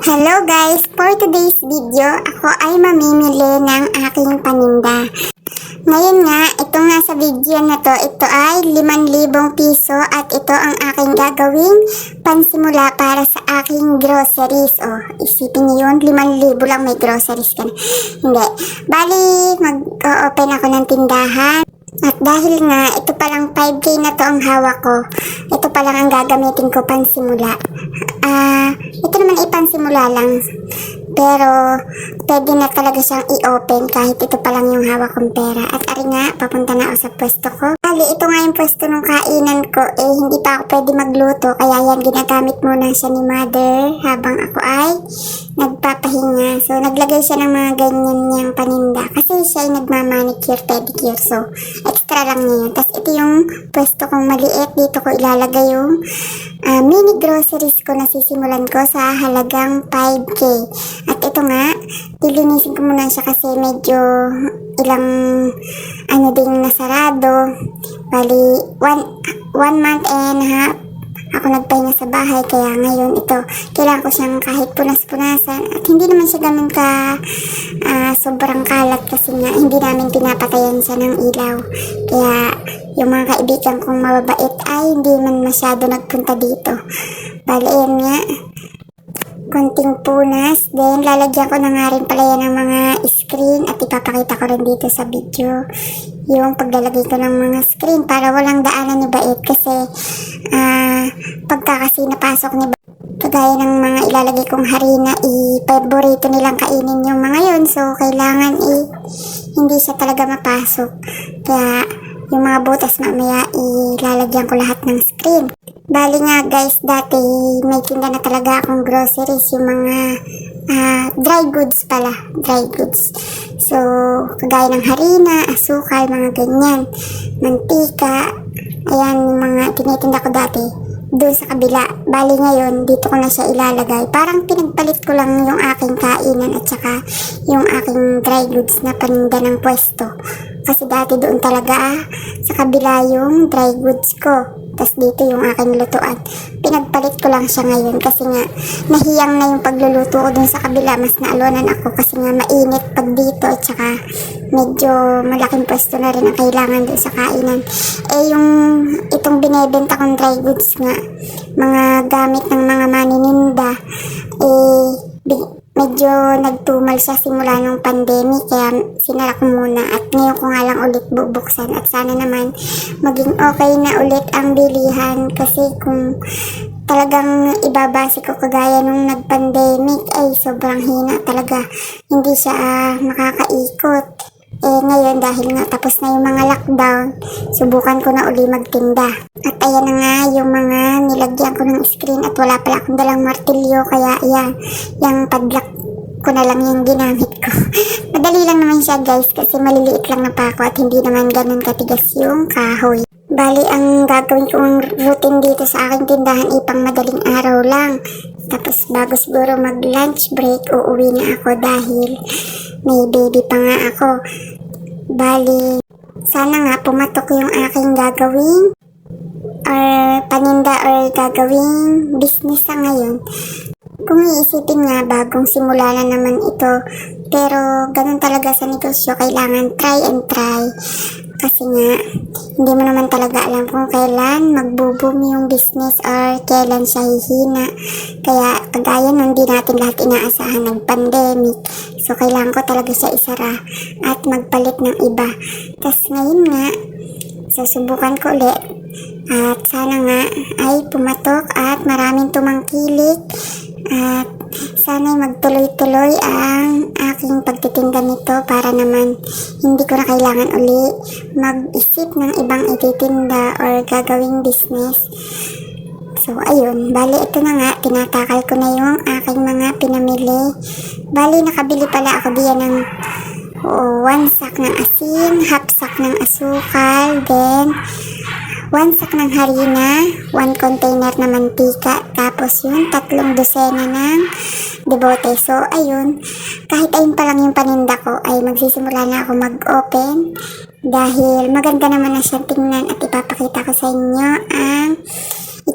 Hello guys! For today's video, ako ay mamimili ng aking paninda. Ngayon nga, itong nasa video na to, ito ay 5,000 piso at ito ang aking gagawing pansimula para sa aking groceries. Isipin niyo yun, 5,000 lang may groceries ka na. Hindi. Bali, mag-open ako ng tindahan. At dahil nga, ito palang 5K na to ang hawak ko. Ito palang ang gagamitin ko pansimula. Ito naman ipansimula lang. Pero, pwede na talaga siyang i-open kahit ito pa lang yung hawak kong pera. At ari nga, papunta na ako sa pwesto ko. Bali, ito nga yung pwesto ng kainan ko. Hindi pa ako pwede magluto. Kaya yan, ginagamit muna siya ni mother habang ako ay nagpapahinga. So, naglagay siya ng mga ganyan niyang paninda. Kasi siya ay nagmamanicure, pedicure. So, extra lang niya yun. Tapos, ito yung pwesto kong maliit. Dito ko ilalagay yung mini groceries ko na sisimulan ko sa halagang 5K. At ito nga, dilinisin ko muna siya kasi medyo ilang ding nasarado. Bali, one month and a half ako nagpahinga sa bahay, kaya ngayon ito, kailangan ko siyang kahit punas-punasan. At hindi naman siya ganun ka sobrang kalat kasi nga hindi namin pinapatayan siya ng ilaw. Kaya yung mga kaibigan kong mababait ay hindi man masyado nagpunta dito. Bali, yun nga, konting punas. Then, lalagyan ko na nga rin pala yan ng mga screen at ipapakita ko rin dito sa video yung paglalagay ko ng mga screen para walang daanan ni Bait kasi pagka kasi napasok ni Bait, kagaya ng mga ilalagay kong harina, i-favorito nilang kainin yung mga yun. So, kailangan hindi siya talaga mapasok. Kaya, yung mga butas mamaya, ilalagyan ko lahat ng screen. Bali nga guys, dati may tinda na talaga akong groceries, yung mga dry goods pala, dry goods. So, kagaya ng harina, asukal, mga ganyan, mantika, ayan yung mga tinitinda ko dati doon sa kabila. Bali ngayon, dito ko na siya ilalagay. Parang pinagpalit ko lang yung aking kainan at saka yung aking dry goods na paninda ng pwesto. Kasi dati doon talaga sa kabila yung dry goods ko. Tapos dito yung aking lutuan. Pinagpalit ko lang siya ngayon kasi nga nahiyang na yung pagluluto ko dun sa kabila. Mas naalunan ako kasi nga mainit pag dito at saka medyo malaking pwesto na rin ang kailangan dun sa kainan. Yung itong binebenta kong dry goods nga, mga gamit ng mga manininda, medyo nagtumal siya simula nung pandemic, kaya sinara ko muna at ngayon ko nga lang ulit bubuksan at sana naman maging okay na ulit ang bilihan kasi kung talagang ibabase ko kagaya nung nag-pandemic ay sobrang hina talaga, hindi siya makakaikot. Ngayon dahil nga tapos na yung mga lockdown, subukan ko na uli magtinda. At ayan na nga yung mga nilagyan ko ng screen at wala pala akong dalang martilyo, kaya ayan, yung padlock ko na lang yung ginamit ko. Madali lang naman siya guys kasi maliliit lang na pako at hindi naman ganun katigas yung kahoy. Bali, ang gagawin kong routine dito sa aking tindahan ipang madaling araw lang. Tapos bago siguro mag lunch break, uuwi na ako dahil may baby pa nga ako. Bali, sana nga pumatok yung aking gagawin or paninda or gagawing business sa ngayon. Kung iisipin nga, bagong simula na naman ito. Pero, ganun talaga sa negosyo, kailangan try and try. Kasi nga, hindi mo naman talaga alam kung kailan magbo-boom yung business or kailan siya hihina. Kaya, kagaya nun, hindi natin lahat inaasahan ng pandemic. So, kailangan ko talaga siya isara at magpalit ng iba. Tapos ngayon nga, susubukan ko ulit. At sana nga ay pumatok at maraming tumangkilik. At sana'y magtuloy-tuloy ang aking pagtitinda nito para naman hindi ko na kailangan uli mag-isip ng ibang ititinda or gagawing business. So, ayun. Bali, ito na nga. Tinatakal ko na yung aking mga pinamili. Bali, nakabili pala ako diyan ng 1 sack ng asin, half sack ng asukal, then 1 sack ng harina, 1 container na mantika, tapos yung 3 dosena ng debote. So, ayun, kahit ayun pa lang yung paninda ko, ay magsisimula na ako mag-open dahil maganda naman na siyang tingnan at ipapakita ko sa inyo ang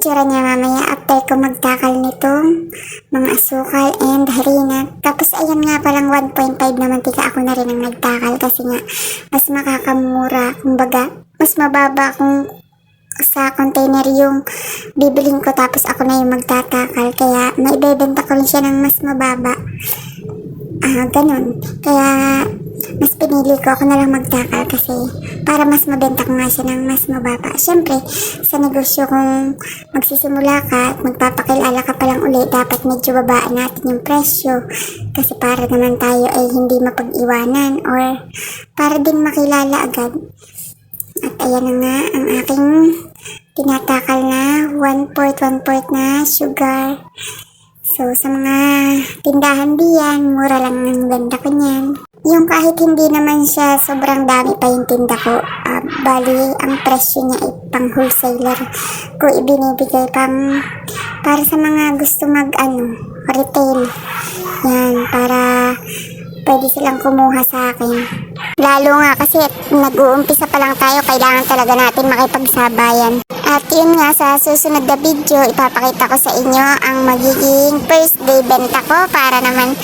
itsura niya mamaya after ko magtakal nitong mga asukal and harina. Tapos ayan nga palang 1.5 na mantika ako na rin ang nagtakal kasi nga mas makakamura. Kumbaga, mas mababa kung sa container yung bibiling ko tapos ako na yung magtatakal. Kaya maibebenta ko rin siya ng mas mababa. Ganun. Kaya mas pinili ko ako na lang magtakal kasi para mas mabenta ko nga siya ng mas mababa. Siyempre, sa negosyo kung magsisimula ka at magpapakilala ka pa lang ulit, dapat medyo babaan natin yung presyo kasi para naman tayo ay hindi mapag-iwanan or para din makilala agad. At ayan na nga ang aking tinatakal na 1/4 na sugar. So, sa mga tindahan diyan, mura lang ang benta ko niyan. Yung kahit hindi naman siya sobrang dami pa yung tinda ko, bali ang presyo niya ay pang wholesaler ko ibinibigay para sa mga gusto retail. Yan, para pwede silang kumuha sa akin. Lalo nga kasi nag-uumpisa pa lang tayo, kailangan talaga natin makipagsabayan. At yun nga, sa susunod na video, ipapakita ko sa inyo ang magiging first day benta ko para naman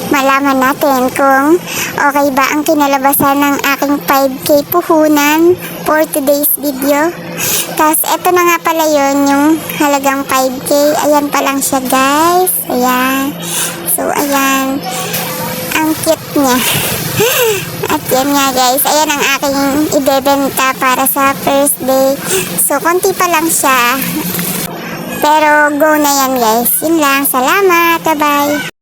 malaman natin kung okay ba ang kinalabasan ng aking 5K puhunan for today's video. Tapos, eto na nga pala yun, yung halagang 5K. Ayan pa lang siya, guys. Ayan. So, ayan. Ang cute niya. At yan nga guys, ayan ang aking ibebenta para sa first day. So, konti pa lang siya. Pero go na yan guys. Yun lang. Salamat. Bye-bye.